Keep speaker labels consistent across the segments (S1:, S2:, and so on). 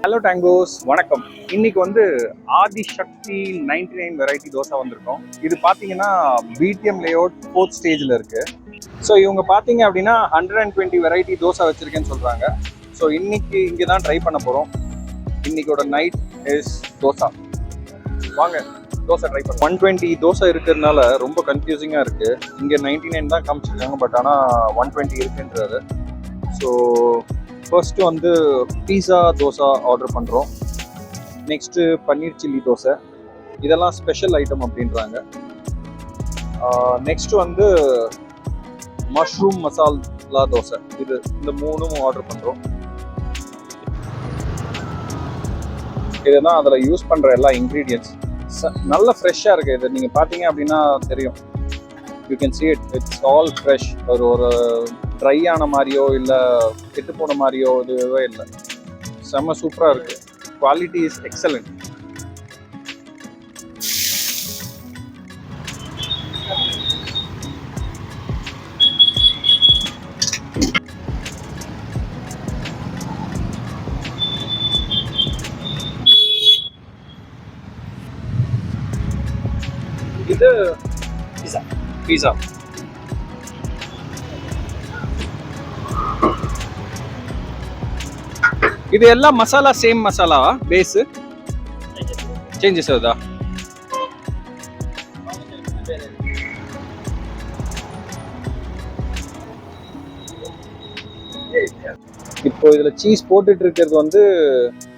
S1: Hello டேங்கோஸ், வணக்கம். இன்னைக்கு வந்து ஆதிசக்தி 99 வெரைட்டி தோசை வந்திருக்கோம். இது பார்த்தீங்கன்னா பிடிஎம் லேஅவுட் 4th ஸ்டேஜில் இருக்கு. ஸோ இவங்க பார்த்தீங்க அப்படின்னா 120 வெரைட்டி தோசை வச்சிருக்கேன்னு சொல்றாங்க. ஸோ இன்னைக்கு இங்கே தான் ட்ரை பண்ண போகிறோம். இன்னைக்கோட நைட் இஸ் தோசா. வாங்க தோசை ட்ரை பண்ண. 120 தோசை இருக்கிறதுனால ரொம்ப கன்ஃபியூசிங்காக இருக்கு. இங்கே 99 தான் காமிச்சிருக்காங்க, பட் ஆனால் 120 இருக்குன்றாரு. ஸோ ஃபர்ஸ்ட் வந்து பீஸா தோசை ஆர்டர் பண்ணுறோம். நெக்ஸ்ட்டு பன்னீர் சில்லி தோசை, இதெல்லாம் ஸ்பெஷல் ஐட்டம் அப்படின்றாங்க. நெக்ஸ்ட் வந்து மஷ்ரூம் மசாலா தோசை, இந்த மூணும் ஆர்டர் பண்ணுறோம். இதுதான் அதில் யூஸ் பண்ணுற எல்லா இன்க்ரீடியன்ட்ஸ். நல்ல ஃப்ரெஷ்ஷாக இருக்குது. இது நீங்கள் பார்த்தீங்க அப்படின்னா தெரியும். You can see it's all fresh. ஒரு ட்ரை ஆன மாதிரியோ இல்லை கெட்டு போன மாதிரியோ இதுவே இல்லை. செம்ம சூப்பராக இருக்குது. Quality is excellent. இது பீஸா. இது எல்லாம் மசாலா சேம் மசாலாவா? பேஸ் சேஞ்சஸ் ஆகுதா? இப்போ இதுல சீஸ் போட்டுட்டு இருக்கிறது வந்து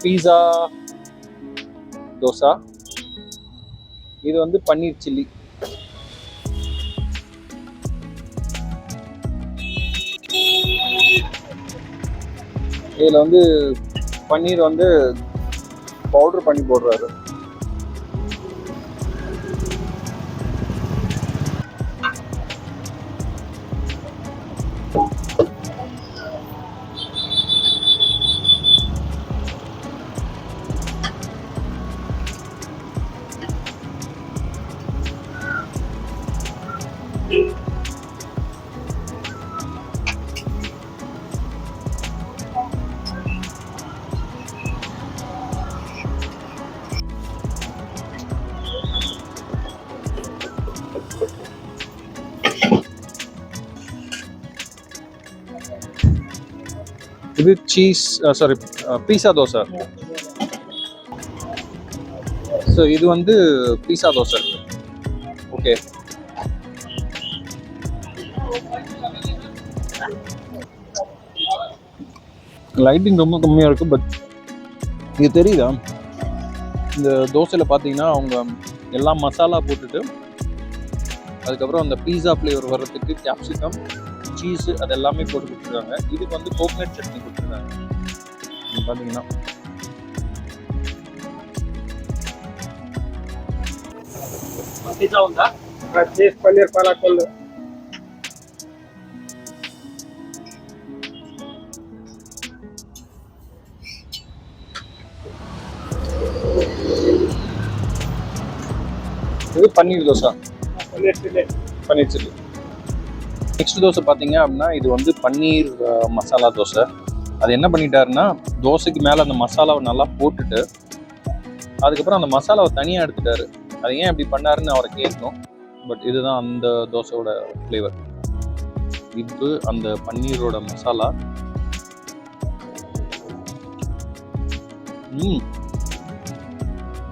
S1: பீஸா தோசா. இது வந்து பன்னீர் சில்லி. இதில் வந்து பன்னீர் வந்து பவுடர் பண்ணி போடுறாரு. இது சீஸ் பீஸா தோசை. ஸோ இது வந்து பீஸா தோசை. ஓகே, லைட்டிங் ரொம்ப கம்மியாக இருக்குது. பட் இது தெரியுதா? இந்த தோசையில் பார்த்தீங்கன்னா அவங்க எல்லாம் மசாலா போட்டுட்டு அதுக்கப்புறம் அந்த பீஸா ஃப்ளேவர் வர்றதுக்கு கேப்சிகம், சீஸு அது எல்லாமே போட்டு கொடுத்துருக்காங்க. இதுக்கு வந்து கோகனட் சட்னி கொடுத்துருக்காங்க. பார்த்தீங்கன்னா பன்னீர் பாலாக்கொல்லு. இது பன்னீர் தோசை, பன்னீர் சில்லி. நெக்ஸ்ட் தோசை பார்த்தீங்க அப்படின்னா இது வந்து பன்னீர் மசாலா தோசை. அது என்ன பண்ணிட்டாருன்னா தோசைக்கு மேலே அந்த மசாலாவை நல்லா போட்டுட்டு அதுக்கப்புறம் அந்த மசாலாவை தனியாக எடுத்துட்டாரு. அது ஏன் இப்படி பண்ணாருன்னு அவரை கேட்கணும். பட் இதுதான் அந்த தோசையோட ஃப்ளேவர். இது அந்த பன்னீரோட மசாலா.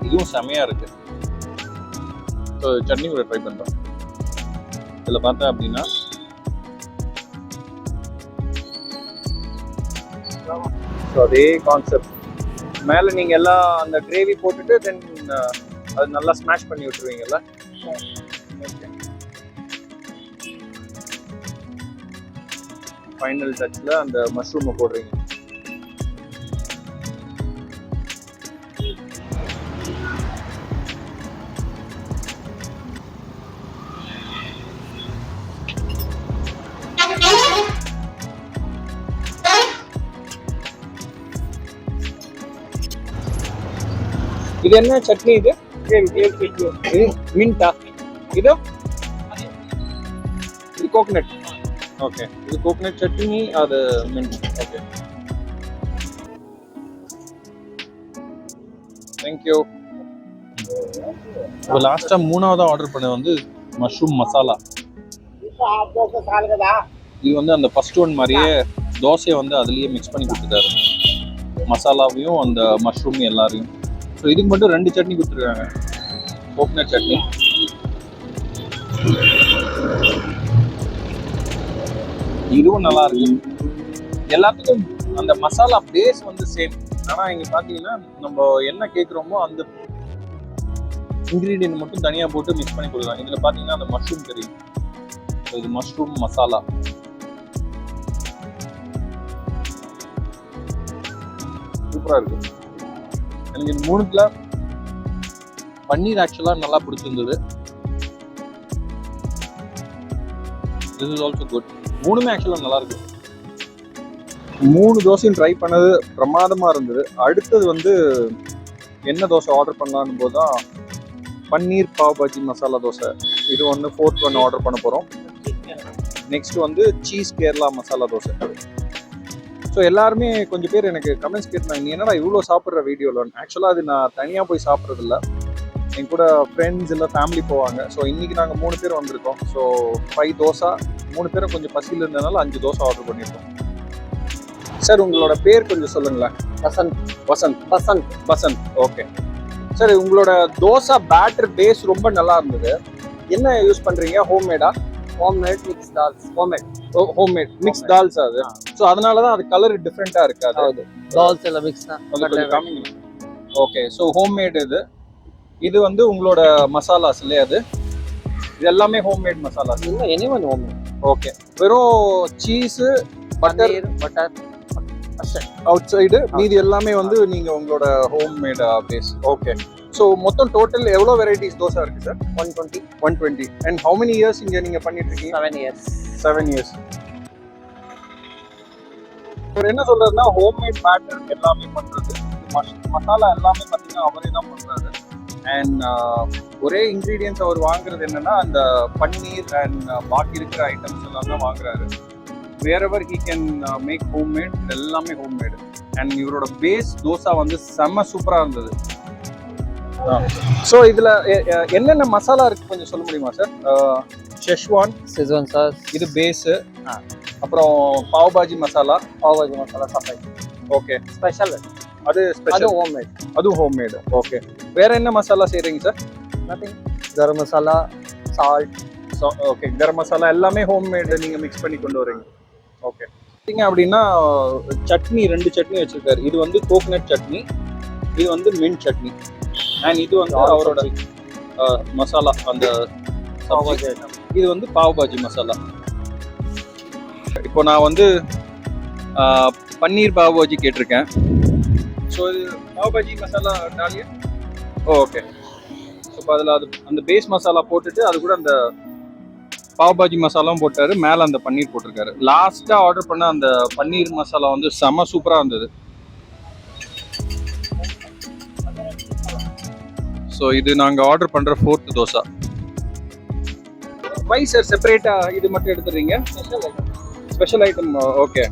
S1: இதுவும் செமையாக இருக்கு. ஸோ சட்னி கூட ட்ரை பண்ணுறோம். இதில் பார்த்தேன் அப்படின்னா அதே கான்செப்ட். மேலே நீங்கள் எல்லாம் அந்த கிரேவி போட்டுட்டு தென் அது நல்லா ஸ்மாஷ் பண்ணி விட்டுருவீங்கல்ல. ஃபைனல் டச்சில் அந்த மஷ்ரூமை போடுறீங்க. இது என்ன சட்னி? இது மின்ட்டா? இது கோகனட். ஓகே, இது கோகனட் சட்னி, அது மின்ட். Okay, thank you. இப்போ லாஸ்ட்டாக மூணாவதாக ஆர்டர் பண்ண வந்து மஷ்ரூம் மசாலா. இது வந்து அந்த ஃபர்ஸ்ட் ஒன் மாதிரியே தோசையை வந்து அதுலேயே மிக்ஸ் பண்ணி கொடுத்துட்டாரு, மசாலாவையும் அந்த மஷ்ரூம் எல்லாரையும். ஸோ இதுக்கு மட்டும் 2 சட்னி கொடுத்துருக்காங்க, கோகனட் சட்னி. இதுவும் நல்லா இருக்கு. எல்லாத்துக்கும் அந்த மசாலா பேஸ் வந்து சேம். ஆனால் இங்கே பார்த்தீங்கன்னா நம்ம என்ன கேட்குறோமோ அந்த இன்க்ரீடியன்ட் மட்டும் தனியாக போட்டு மிக்ஸ் பண்ணி கொடுக்கலாம். இதில் பார்த்தீங்கன்னா அந்த மஷ்ரூம் தெரியும், இது மஷ்ரூம் மசாலா. சூப்பராக இருக்கு. எனக்கு இந்த 3த்துல பன்னீர் ஆக்சுவலாக நல்லா பிடிச்சிருந்தது. This is also good. 3மே ஆக்சுவலாக நல்லா இருக்கு. 3 தோசையும் ட்ரை பண்ணது பிரமாதமாக இருந்தது. அடுத்தது வந்து என்ன தோசை ஆர்டர் பண்ணலான்னு போது தான் பன்னீர் பாவ் பாஜி மசாலா தோசை. இது ஒன்று 4th ஒன் ஆர்டர் பண்ண போகிறோம். நெக்ஸ்ட் வந்து சீஸ் கேரளா மசாலா தோசை. ஸோ எல்லாருமே கொஞ்சம் பேர் எனக்கு கமெண்ட்ஸ் கேட்டாங்க, நீ என்னடா இவ்வளோ சாப்பிட்ற வீடியோவில். ஆக்சுவலாக அது நான் தனியாக போய் சாப்பிட்றதில்ல, என் கூட ஃப்ரெண்ட்ஸ் இல்லை ஃபேமிலி போவாங்க. ஸோ இன்றைக்கி நாங்கள் 3 பேர் வந்திருக்கோம். ஸோ 5 தோசை, 3 பேரும் கொஞ்சம் பசியில் இருந்ததுனால 5 தோசை ஆர்டர் பண்ணியிருக்கோம். சார் உங்களோட பேர் கொஞ்சம் சொல்லுங்களேன்.
S2: வசந்த்.
S1: வசந்த்.
S2: வசந்த்.
S1: வசந்த், ஓகே. சார் உங்களோட தோசை பேட்டர் பேஸ் ரொம்ப நல்லா இருந்தது. என்ன யூஸ் பண்ணுறீங்க? ஹோம்மேடா?
S2: Homemade mix dals.
S1: Homemade mix dals அது. ஸோ அதனால தான் அது கலர் டிஃப்ரெண்ட்டாக இருக்காது.
S2: ಹೌದು, தால்ஸ் எல்லாம் மிக்ஸ் தான்.
S1: ஓகே, ஸோ ஹோம்மேட் இது. இது வந்து உங்களோட மசாலாஸ் இல்லையா? அது இது எல்லாமே ஹோம்மேட் மசாலாஸ்
S2: இல்லை, எனிவன் ஹோம்மேட்.
S1: ஓகே, வெறும் சீஸு பட்டர் அவுட் சைடு, மீதி எல்லாமே வந்து நீங்க உங்களோட ஹோம்மேட் பேஸ். ஓகே, ஸோ மொத்தம் டோட்டல் எவ்வளோ வெரைட்டிஸ் தோசை இருக்கு sir? 120. And how many years இங்கே நீங்க பண்ணிட்டு இருக்கீங்க? 7 years. அவர் என்ன சொல்றாருன்னா ஹோம்மேட் பேட்டர் எல்லாமே பண்றது, மசாலா எல்லாமே பார்த்தீங்கன்னா அவரே தான் பண்றாரு. அண்ட் ஒரே இன்க்ரீடியன்ஸ் அவர் வாங்குறது என்னன்னா அந்த பன்னீர் அண்ட் பாக்கி இருக்கிற ஐட்டம்ஸ் எல்லாம் தான் வாங்குறாரு. wherever he can make homemade, எல்லாமே homemade. and இவரோட பேஸ் தோசை வந்து செம்ம சூப்பரா இருந்தது. ஸோ இதுல என்னென்ன மசாலா இருக்கு கொஞ்சம் சொல்ல முடியுமா சார்? ஷெஸ்வான்
S2: சாஸ்
S1: இது பேஸ். அப்புறம் பாவ் பாஜி மசாலா
S2: சஃபை.
S1: Okay,
S2: special.
S1: அது ஸ்பெஷல் ஹோம்மேட். அதுவும் ஹோம்மேடு. ஓகே, வேற என்ன மசாலா செய்றீங்க sir?
S2: Nothing. Garam masala, salt.
S1: Okay, garam masala எல்லாமே ஹோம்மேடு நீங்க மிக்ஸ் பண்ணி கொண்டு வரீங்க. ஓகே, அப்படின்னா சட்னி 2 சட்னி வச்சிருக்காரு. இது வந்து கோகனட் சட்னி, இது வந்து மின்ட் சட்னி, அண்ட் இது வந்து அவரோட மசாலா அந்த இது வந்து பாவ் பாஜி மசாலா. இப்போ நான் வந்து பன்னீர் பாவ் பாஜி கேட்டிருக்கேன். ஸோ இது பாவ் பாஜி மசாலா டாலியா. ஓகே, இப்போ அதில் அது அந்த பேஸ் மசாலா போட்டுட்டு அது கூட அந்த பாவ் பாஜி மசாலாவும் போட்டாரு, மேலே அந்த பன்னீர் போட்டிருக்காரு. லாஸ்ட்டாக ஆர்டர் பண்ண அந்த பன்னீர் மசாலா வந்து செம்ம சூப்பராக இருந்தது. ஸோ இது நாங்கள் ஆர்டர் பண்ணுற 4th தோசை. வை சார் செப்பரேட்டாக இது மட்டும் எடுத்துடுறீங்க? Special item. ஓகே,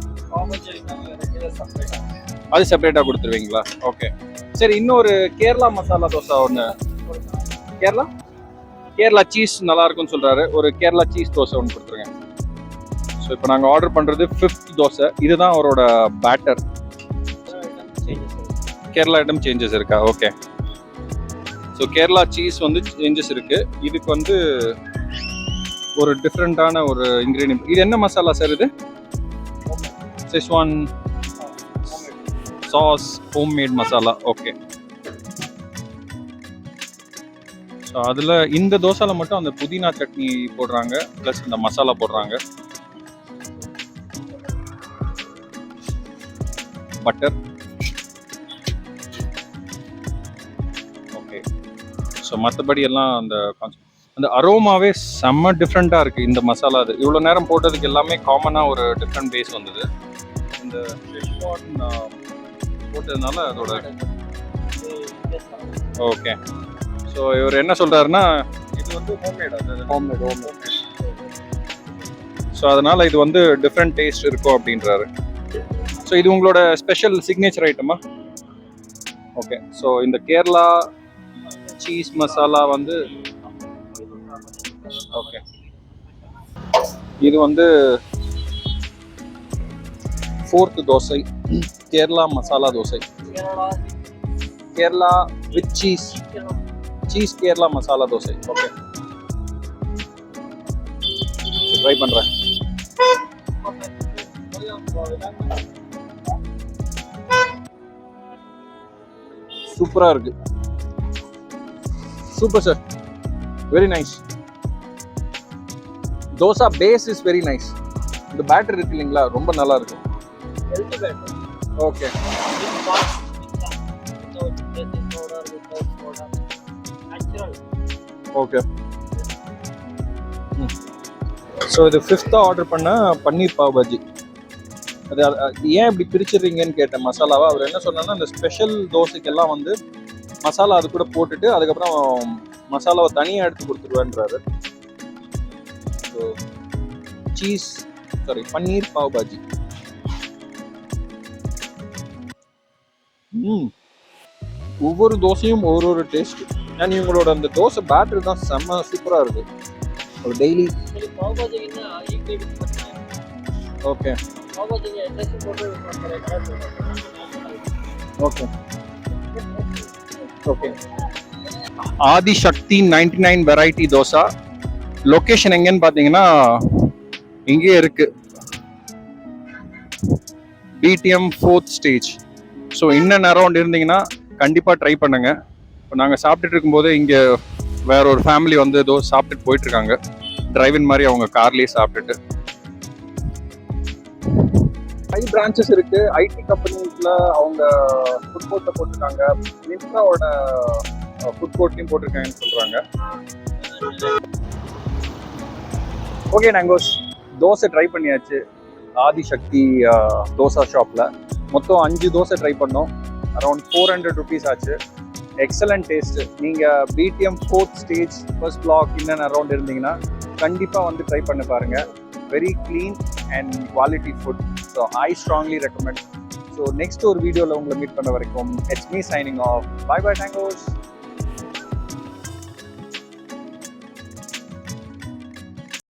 S1: அது செப்பரேட்டாக கொடுத்துருவீங்களா? ஓகே, சரி. இன்னொரு கேரளா மசாலா தோசை ஒன்று. கேரளா சீஸ் நல்லா இருக்கும்னு சொல்றாரு. ஒரு கேரளா சீஸ் தோசை ஒன்று கொடுத்துருங்க. ஸோ இப்போ நாங்கள் ஆர்டர் பண்ணுறது 5th தோசை. இதுதான் அவரோட பேட்டர். கேரளா ஐட்டம் சேஞ்சஸ் இருக்கா? ஓகே, ஸோ கேரளா சீஸ் வந்து சேஞ்சஸ் இருக்கு. இதுக்கு வந்து ஒரு டிஃப்ரெண்டான ஒரு இன்க்ரீடியன்ட். இது என்ன மசாலா சார்? இது schezwan sauce homemade masala. Okay, so அதில் இந்த தோசையில் மட்டும் அந்த புதினா சட்னி போடுறாங்க, ப்ளஸ் இந்த மசாலா போடுறாங்க. பட்டர். ஓகே, ஸோ மற்றபடி எல்லாம் அந்த அரோமாவே செம்ம டிஃப்ரெண்ட்டாக இருக்குது இந்த மசாலா. அது இவ்வளோ நேரம் போட்டதுக்கு எல்லாமே காமனாக ஒரு டிஃப்ரெண்ட் பேஸ் வந்தது. இந்த போட்டதுனால அதோட. ஓகே, ஸோ இவர் என்ன சொல்கிறாருன்னா இது வந்து ஹோம்மேட். ஸோ அதனால் இது வந்து டிஃப்ரெண்ட் டேஸ்ட் இருக்கும் அப்படின்றாரு. ஸோ இது உங்களோட ஸ்பெஷல் சிக்னேச்சர் ஐட்டமா? ஓகே, ஸோ இந்த கேரளா சீஸ் மசாலா வந்து ஓகே, இது வந்து 4th dosa, Kerala masala dosa. Kerala with cheese Kerala masala dosa. Okay, try பண்றேன். சூப்பரா இருக்கு. Super sir, very nice. Dosa base is very nice. இந்த பேட்டர் இருக்கு இல்லைங்களா, ரொம்ப நல்லா இருக்கு. Okay, okay. ஸோ இது 5th ஆர்டர் பண்ண பன்னீர் பாவ் பாஜி. அது ஏன் இப்படி பிரிச்சிடுறீங்கன்னு கேட்டேன் மசாலாவை. அவர் என்ன சொன்னார்னா, இந்த ஸ்பெஷல் தோசைக்கெல்லாம் வந்து மசாலா அது கூட போட்டுட்டு அதுக்கப்புறம் மசாலாவை தனியாக எடுத்து கொடுத்துருவேன்றாரு. ஸோ பன்னீர் பாவ் பாஜி. ஒவ்வொரு தோசையும் ஒரு டேஸ்ட். அண்ட் இவங்களோட அந்த தோசை பேட்டர் தான் செம்ம சூப்பராக இருக்கு. ஒரு daily okay okay okay. Adishakti 99 variety dosa. Location எங்கன்னு பார்த்தீங்கன்னா இங்கே இருக்கு, பிடிஎம் 4th ஸ்டேஜ். ஸோ இன்னும் அரௌண்ட் இருந்தீங்கன்னா கண்டிப்பாக ட்ரை பண்ணுங்க. இப்போ நாங்கள் சாப்பிட்டுட்டு இருக்கும்போது இங்கே வேற ஒரு ஃபேமிலி வந்து ஏதோ சாப்பிட்டுட்டு போயிட்டு இருக்காங்க, டிரைவின் மாதிரி அவங்க கார்லேயே சாப்பிட்டுட்டு. 5 பிரான்ச்சஸ் இருக்கு. ஐடி கம்பெனிஸ்ல அவங்க ஃபுட் கோர்ட்டை போட்டிருக்காங்க, மின்ட்ராவோட ஃபுட் கோர்ட்லையும் போட்டிருக்காங்கன்னு சொல்றாங்க. ஓகே நாங்கோஸ், தோசை ட்ரை பண்ணியாச்சு ஆதிசக்தி தோசா ஷாப்ல. மொத்தம் 5 தோசை ட்ரை பண்ணோம். அரௌண்ட் 400 rupees ஆச்சு. Excellent taste. நீங்க BTM 4th stage first block இன்னும் அரௌண்ட் இருந்தீங்கன்னா கண்டிப்பா வந்து ட்ரை பண்ணி பாருங்க. Very clean and quality food. So I strongly recommend. So next ஒரு வீடியோவில் உங்களை மீட் பண்ண வரைக்கும் it's me signing off. Bye bye டாங்கோஸ்.